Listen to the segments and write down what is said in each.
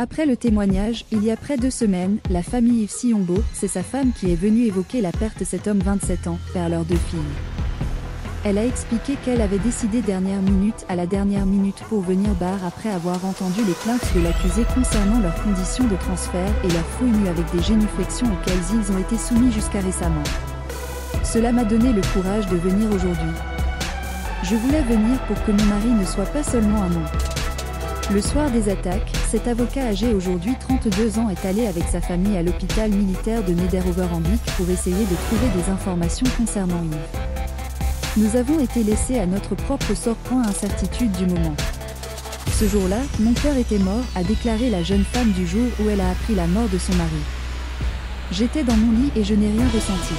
Après le témoignage, il y a près de 2 semaines, la famille Yves Siombo, c'est sa femme qui est venue évoquer la perte de cet homme 27 ans, père leurs 2 filles. Elle a expliqué qu'elle avait décidé à la dernière minute pour venir bar après avoir entendu les plaintes de l'accusé concernant leurs conditions de transfert et leurs fouilles nues avec des génuflexions auxquelles ils ont été soumis jusqu'à récemment. Cela m'a donné le courage de venir aujourd'hui. Je voulais venir pour que mon mari ne soit pas seulement un mot. Le soir des attaques, cet avocat âgé aujourd'hui 32 ans est allé avec sa famille à l'hôpital militaire de Nederover-Ambiek pour essayer de trouver des informations concernant Yves. Nous avons été laissés à notre propre sort. Incertitude du moment. Ce jour-là, mon cœur était mort, a déclaré la jeune femme du jour où elle a appris la mort de son mari. J'étais dans mon lit et je n'ai rien ressenti.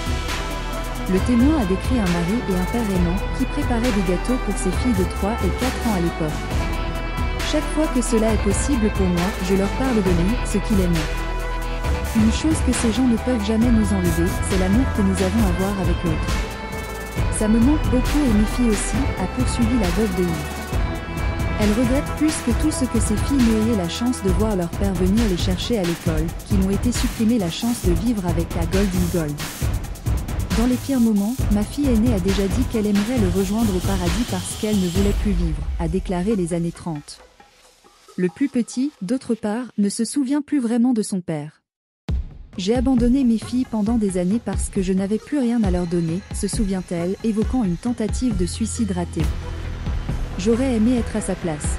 Le témoin a décrit un mari et un père aimant qui préparaient des gâteaux pour ses filles de 3 et 4 ans à l'époque. Chaque fois que cela est possible pour moi, je leur parle de lui, ce qu'il aimait. Une chose que ces gens ne peuvent jamais nous enlever, c'est l'amour que nous avons à voir avec l'autre. Ça me manque beaucoup et mes filles aussi, a poursuivi la veuve de Yves. Elle regrette plus que tout ce que ses filles n'aient eu la chance de voir leur père venir les chercher à l'école, qu'ils ont été supprimés la chance de vivre avec la Golden Gold. Dans les pires moments, ma fille aînée a déjà dit qu'elle aimerait le rejoindre au paradis parce qu'elle ne voulait plus vivre, a déclaré les années 30. Le plus petit, d'autre part, ne se souvient plus vraiment de son père. J'ai abandonné mes filles pendant des années parce que je n'avais plus rien à leur donner, se souvient-elle, évoquant une tentative de suicide ratée. J'aurais aimé être à sa place.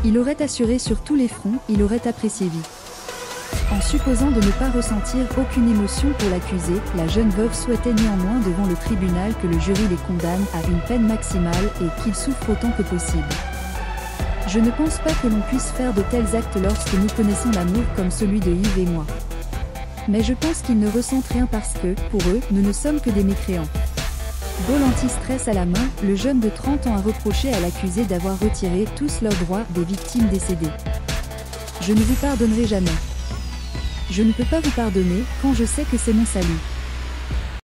Il aurait assuré sur tous les fronts, il aurait apprécié vie. En supposant de ne pas ressentir aucune émotion pour l'accusé, la jeune veuve souhaitait néanmoins devant le tribunal que le jury les condamne à une peine maximale et qu'ils souffrent autant que possible. Je ne pense pas que l'on puisse faire de tels actes lorsque nous connaissons l'amour comme celui de Yves et moi. Mais je pense qu'ils ne ressentent rien parce que, pour eux, nous ne sommes que des mécréants. Bol anti-stress à la main, le jeune de 30 ans a reproché à l'accusé d'avoir retiré tous leurs droits des victimes décédées. Je ne vous pardonnerai jamais. Je ne peux pas vous pardonner, quand je sais que c'est mon salut.